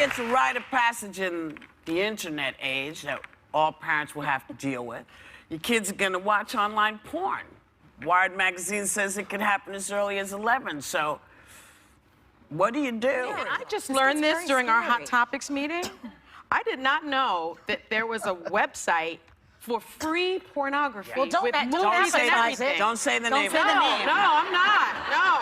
it's a rite of passage in the internet age that all parents will have to deal with. Your kids are gonna watch online porn. Wired magazine says it could happen as early as 11, so what do you do? Yeah, and I just learned this during our Hot Topics meeting. I did not know that there was a website for free pornography. Well, don't Don't say the name. No, I'm not. No.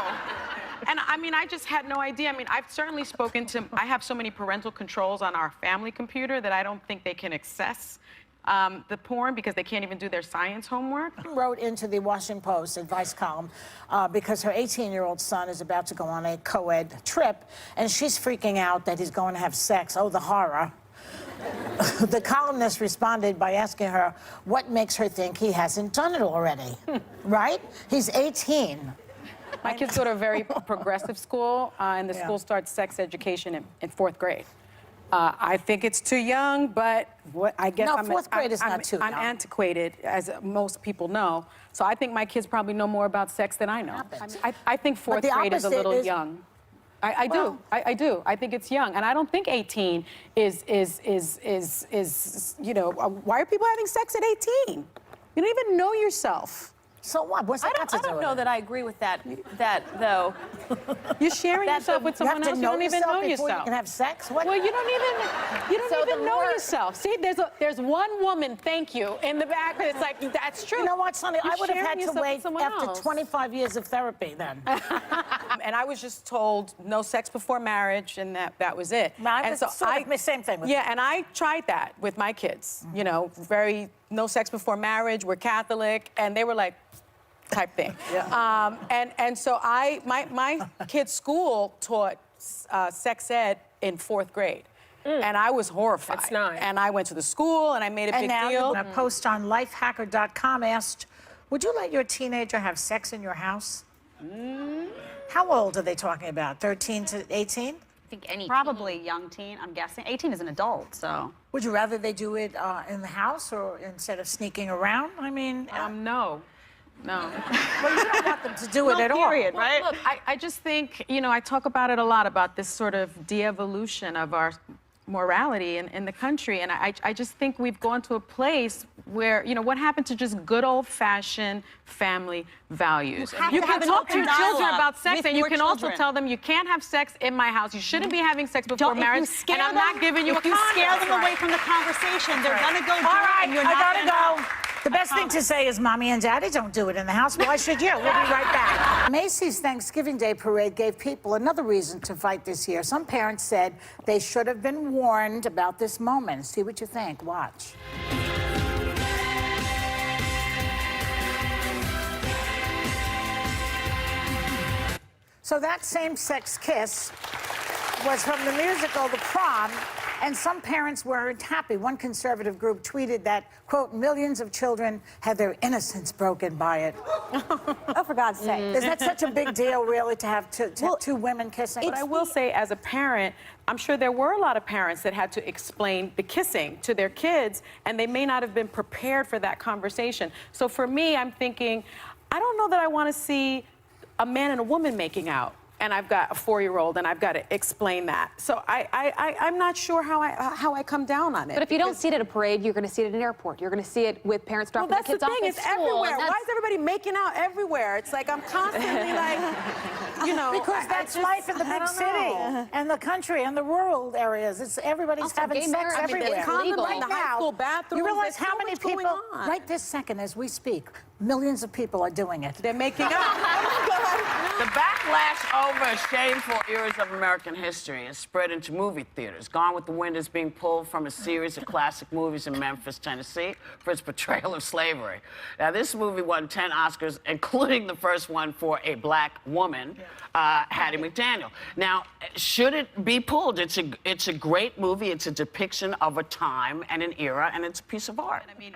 And I mean, I just had no idea. I mean, I've certainly spoken to, I have so many parental controls on our family computer that I don't think they can access the porn because they can't even do their science homework. Wrote into the Washington Post advice column because her 18-year-old son is about to go on a co-ed trip, and she's freaking out that he's going to have sex. Oh, the horror. The columnist responded by asking her what makes her think he hasn't done it already, right? He's 18. My kids go to a very progressive school, and the school starts sex education in 4th grade. I think it's too young, but I guess no, 4th grade is not too young. I'm antiquated, as most people know. So I think my kids probably know more about sex than I know. I think 4th grade is a little young. I do. I think it's young, and I don't think 18 is you know. Why are people having sex at 18? You don't even know yourself. So what? What's that got to do with it? I don't know that I agree with that though. You're sharing yourself with someone else. You don't even know yourself. You can have sex. What? Well, you don't even know yourself. See, there's one woman, thank you, in the back. It's like, that's true. You know what, Sonny? I would have had to wait after else. 25 years of therapy then. And I was just told no sex before marriage, and that was it. And so same thing with yeah, and I tried that with my kids. You know, no sex before marriage. We're Catholic, and they were like, type thing. Yeah. And so my kid's school taught sex ed in 4th grade. And I was horrified. That's nice. And I went to the school and I made a big deal. And a post on lifehacker.com asked, would you let your teenager have sex in your house? How old are they talking about? 13 to 18? I think any probably young teen, I'm guessing. 18 is an adult, so. Would you rather they do it in the house or instead of sneaking around? I mean, No. Well, you don't want them to do it at all. Period, right? Look, I just think, you know, I talk about it a lot, about this sort of de-evolution of our morality in the country. And I just think we've gone to a place where, you know, what happened to just good old-fashioned family values? You can talk to your children about sex, and you can also tell them you can't have sex in my house. You shouldn't be having sex before marriage, and I'm not giving you a condom. If you scare them away from the conversation, they're gonna go do All right, it, and you're I not gotta go. The best thing to say is Mommy and Daddy don't do it in the house. Why should you? We'll be right back. Macy's Thanksgiving Day Parade gave people another reason to fight this year. Some parents said they should have been warned about this moment. See what you think. Watch. So that same-sex kiss was from the musical The Prom, and some parents weren't happy. One conservative group tweeted that, quote, millions of children had their innocence broken by it. Oh, for God's sake. Is that such a big deal, really, to have two women kissing? But I will say, as a parent, I'm sure there were a lot of parents that had to explain the kissing to their kids, and they may not have been prepared for that conversation. So for me, I'm thinking, I don't know that I want to see a man and a woman making out, and I've got a 4-year-old, and I've got to explain that. So I'm not sure how I come down on it. But if you don't see it at a parade, you're going to see it at an airport. You're going to see it with parents dropping their kids off at school. Well, that's the thing. It's everywhere. Why is everybody making out everywhere? It's like I'm constantly like, you know. Because that's life in the big city and the country and the rural areas. It's everybody's having sex everywhere. Right now, high school bathrooms. You realize how many people, right this second as we speak, millions of people are doing it. They're making out. The backlash over shameful eras of American history has spread into movie theaters. Gone with the Wind is being pulled from a series of classic movies in Memphis, Tennessee, for its portrayal of slavery. Now, this movie won 10 Oscars, including the first one for a black woman, Hattie McDaniel. Now, should it be pulled? It's a great movie. It's a depiction of a time and an era, and it's a piece of art. I mean,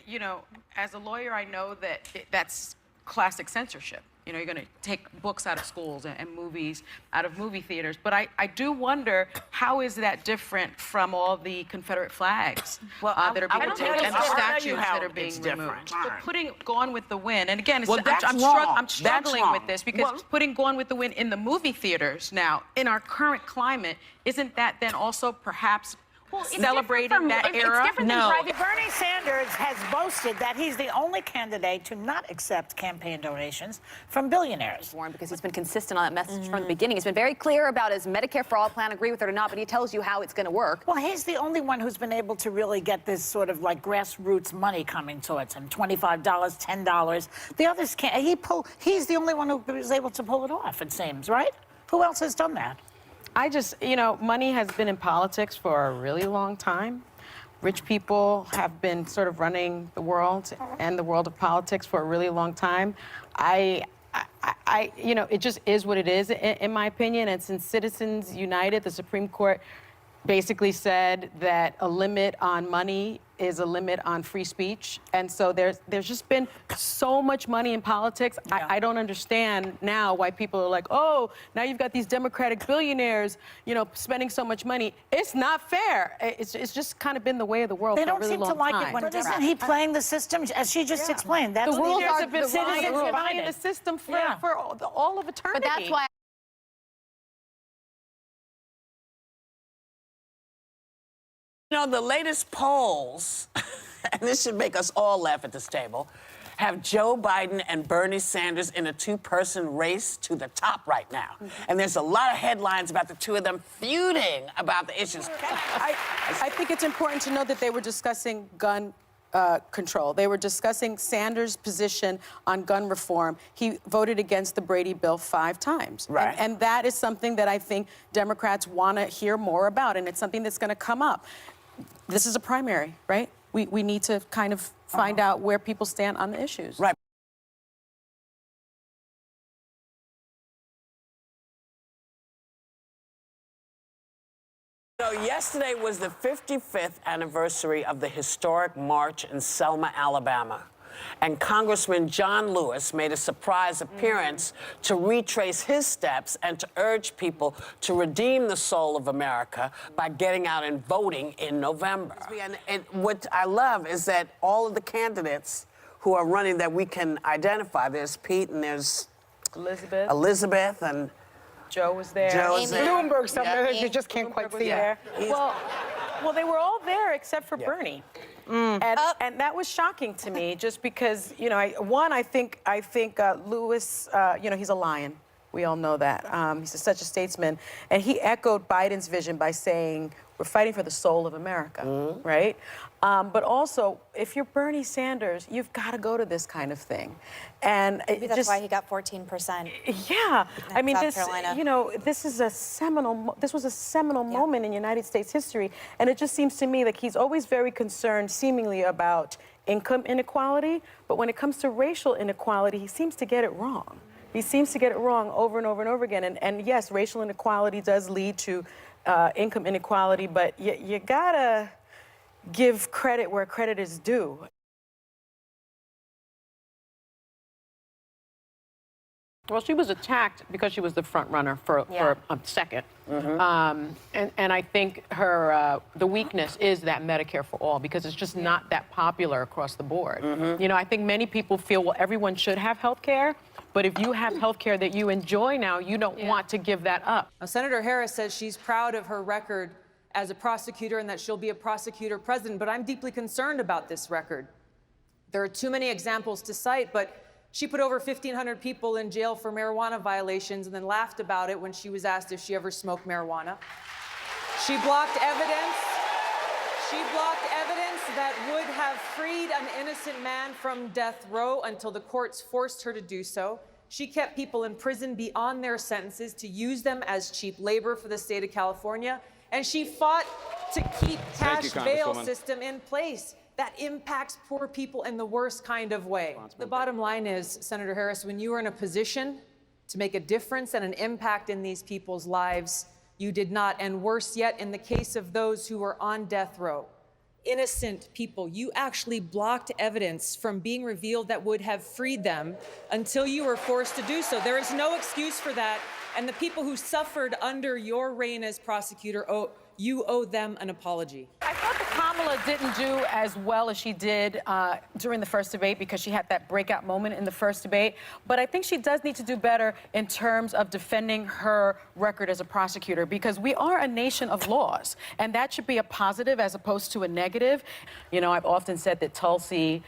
you know, as a lawyer, I know that that's classic censorship. You know, you're going to take books out of schools and movies out of movie theaters. But I do wonder, how is that different from all the Confederate flags that are being taken and the statues that are being removed? So putting Gone with the Wind, and again, I'm struggling with this because putting Gone with the Wind in the movie theaters now, in our current climate, isn't that then also perhaps celebrating that era? No. Bernie Sanders has boasted that he's the only candidate to not accept campaign donations from billionaires. Warren, because he's been consistent on that message from the beginning. He's been very clear about his Medicare for All plan, agree with it or not, but he tells you how it's going to work. Well, he's the only one who's been able to really get this sort of like grassroots money coming towards him. $25, $10. The others can't. He's the only one who was able to pull it off, it seems, right? Who else has done that? I just, you know, money has been in politics for a really long time. Rich people have been sort of running the world and the world of politics for a really long time. You know, it just is what it is, in my opinion. And since Citizens United, the Supreme Court basically said that a limit on money is a limit on free speech. And so there's just been so much money in politics. Yeah. I don't understand now why people are like, oh, now you've got these Democratic billionaires, you know, spending so much money. It's not fair. It's just kind of been the way of the world for a really long time. They don't seem to like it when isn't he playing the system, as she just explained? That's the rules are have been playing the system for all of eternity. But that's why You know, the latest polls, and this should make us all laugh at this table, have Joe Biden and Bernie Sanders in a two-person race to the top right now. And there's a lot of headlines about the two of them feuding about the issues. I think it's important to know that they were discussing gun control. They were discussing Sanders' position on gun reform. He voted against the Brady bill 5 times. Right. And that is something that I think Democrats want to hear more about, and it's something that's going to come up. This is a primary, right? We need to kind of find out where people stand on the issues. Right. So yesterday was the 55th anniversary of the historic march in Selma, Alabama. And Congressman John Lewis made a surprise appearance to retrace his steps and to urge people to redeem the soul of America by getting out and voting in November. And what I love is that all of the candidates who are running that we can identify, there's Pete and there's Elizabeth and Joe was there. Bloomberg somewhere you just can't quite see there. Well, they were all there except for Bernie. And that was shocking to me, just because, you know, I think Lewis, you know, he's a lion. We all know that. He's such a statesman. And he echoed Biden's vision by saying, we're fighting for the soul of America, right? But also, if you're Bernie Sanders, you've got to go to this kind of thing. And maybe that's why he got 14%. Yeah, I mean, South Carolina. You know, this was a seminal moment in United States history, and it just seems to me like he's always very concerned, seemingly, about income inequality, but when it comes to racial inequality, he seems to get it wrong. He seems to get it wrong over and over and over again. And yes, racial inequality does lead to income inequality, but you gotta give credit where credit is due. Well, she was attacked because she was the front runner for a second. And I think her the weakness is that Medicare for all, because it's just not that popular across the board. You know, I think many people feel, well, everyone should have health care, but if you have health care that you enjoy now, you don't want to give that up. Now, Senator Harris says she's proud of her record as a prosecutor and that she'll be a prosecutor president, but I'm deeply concerned about this record. There are too many examples to cite, but she put over 1,500 people in jail for marijuana violations and then laughed about it when she was asked if she ever smoked marijuana. She blocked evidence. She blocked evidence that would have freed an innocent man from death row until the courts forced her to do so. She kept people in prison beyond their sentences to use them as cheap labor for the state of California. And she fought to keep cash bail system in place. That impacts poor people in the worst kind of way. The bottom line is, Senator Harris, when you are in a position to make a difference and an impact in these people's lives, you did not. And worse yet, in the case of those who were on death row, innocent people. You actually blocked evidence from being revealed that would have freed them until you were forced to do so. There is no excuse for that. And the people who suffered under your reign as prosecutor, you owe them an apology. I thought that Kamala didn't do as well as she did during the first debate because she had that breakout moment in the first debate. But I think she does need to do better in terms of defending her record as a prosecutor because we are a nation of laws, and that should be a positive as opposed to a negative. You know, I've often said that Tulsi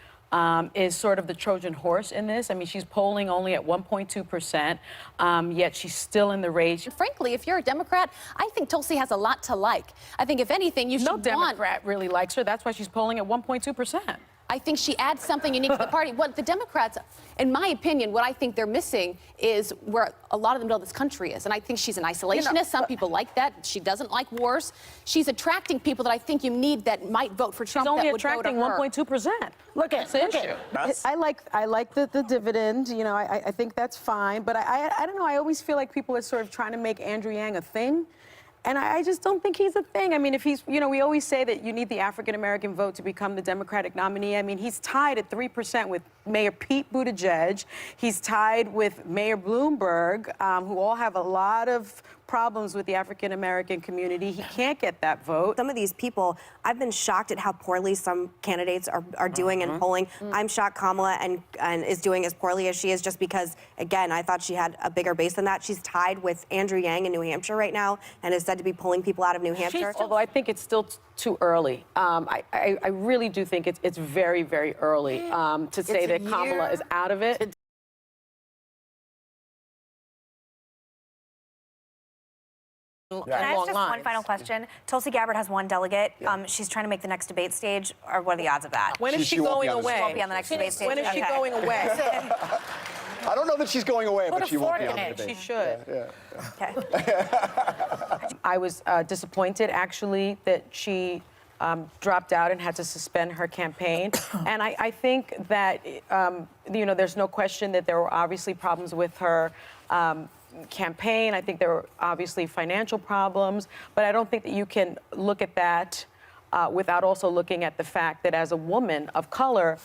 is sort of the Trojan horse in this. I mean, she's polling only at 1.2%, yet she's still in the race. Frankly, if you're a Democrat, I think Tulsi has a lot to like. I think, if anything, you should No Democrat really likes her. That's why she's polling at 1.2%. I think she adds something unique to the party. What the Democrats, in my opinion, what I think they're missing is where a lot of the middle of this country is. And I think she's an isolationist. Some people like that. She doesn't like wars. She's attracting people that I think you need that might vote for Trump. She's only that would attracting vote 1.2%. Look at the issue. I like the dividend. You know, I think that's fine. But I don't know. I always feel like people are sort of trying to make Andrew Yang a thing. And I just don't think he's a thing. I mean, if he's, you know, we always say that you need the African-American vote to become the Democratic nominee. I mean, he's tied at 3% with Mayor Pete Buttigieg. He's tied with Mayor Bloomberg, who all have a lot of problems with the African-American community. He can't get that vote. Some of these people, I've been shocked at how poorly some candidates are doing in polling. I'm shocked Kamala and is doing as poorly as she is just because, again, I thought she had a bigger base than that. She's tied with Andrew Yang in New Hampshire right now and is said to be pulling people out of New Hampshire. Although I think it's still too early. I really do think it's very, very early to say that Kamala is out of it. Can I ask just one final question? Tulsi Gabbard has one delegate. She's trying to make the next debate stage. Or what are the odds of that? When is she going away? She won't be on the next debate stage. When is she going away? I don't know that she's going away, but she won't be on the debate. She should. Okay. I was disappointed, actually, that she dropped out and had to suspend her campaign. And I think that, you know, there's no question that there were obviously problems with her campaign. I think there were obviously financial problems, but I don't think that you can look at that without also looking at the fact that as a woman of color,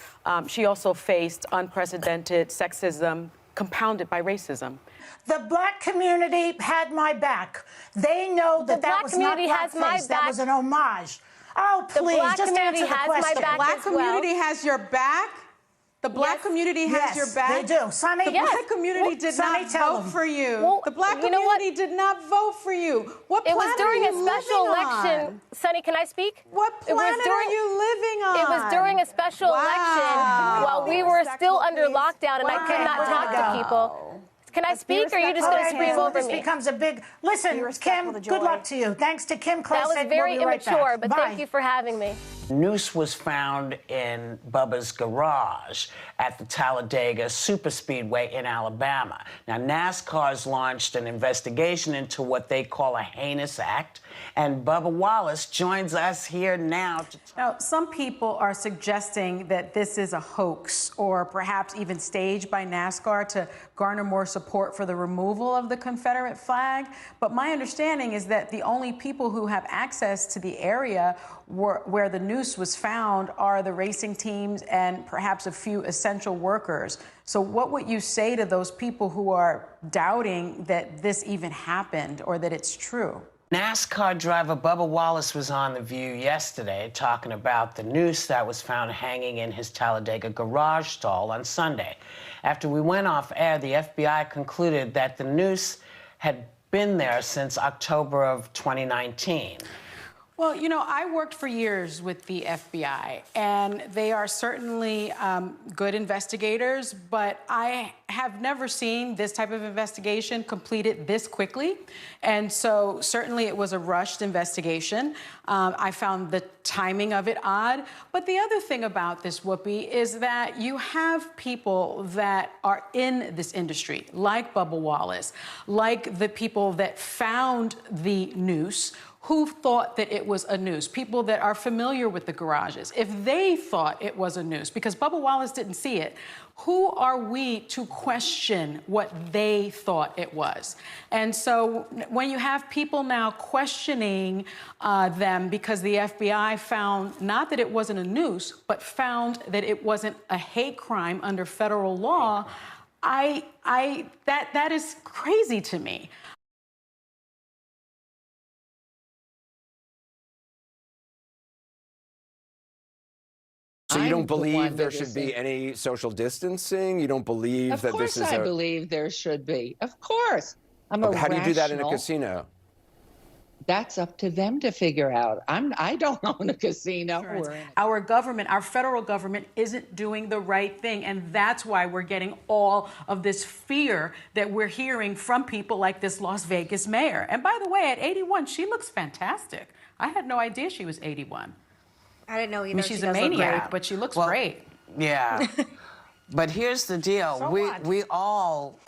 she also faced unprecedented sexism compounded by racism. The black community had my back. They know that that was not blackface. That was an homage. Oh, please, just answer the question. The black community has your back? The black community has your back? They do. Sonny, the black community did not vote for you. Well, the black community did not vote for you. What planet It was during are you a special living election. on? Sonny, can I speak? What planet are you living on? It was during a special election while we were still under lockdown and I could not talk to people. Can I speak, or are you just going to scream over this me? becomes a big... Listen, Kim, good luck to you. Thanks to Kim Close. That was very immature, but Bye. thank you for having me. Noose was found in Bubba's garage at the Talladega Superspeedway in Alabama. Now, NASCAR's launched an investigation into what they call a heinous act, and Bubba Wallace joins us here now. Now, some people are suggesting that this is a hoax or perhaps even staged by NASCAR to garner more support for the removal of the Confederate flag. But my understanding is that the only people who have access to the area where the noose was found are the racing teams and perhaps a few essential workers. So what would you say to those people who are doubting that this even happened or that it's true? NASCAR driver Bubba Wallace was on The View yesterday talking about the noose that was found hanging in his Talladega garage stall on Sunday. After we went off air, the FBI concluded that the noose had been there since October of 2019. Well, you know, I worked for years with the FBI, and they are certainly good investigators, but I have never seen this type of investigation completed this quickly. And so certainly it was a rushed investigation. I found the timing of it odd. But the other thing about this, Whoopi, is that you have people that are in this industry, like Bubba Wallace, like the people that found the noose, who thought that it was a noose, people that are familiar with the garages, if they thought it was a noose, because Bubba Wallace didn't see it, who are we to question what they thought it was? And so when you have people now questioning them because the FBI found not that it wasn't a noose, but found that it wasn't a hate crime under federal law, that is crazy to me. So you don't believe there should be any social distancing? You don't believe that this is Of course I believe there should be. Of course. I'm How do you do that in a casino? That's up to them to figure out. I don't own a casino. Our government, our federal government, isn't doing the right thing, and that's why we're getting all of this fear that we're hearing from people like this Las Vegas mayor. And by the way, at 81, she looks fantastic. I had no idea she was 81. I didn't know either. I mean, she's a maniac, but she looks great. Yeah. But here's the deal. So we all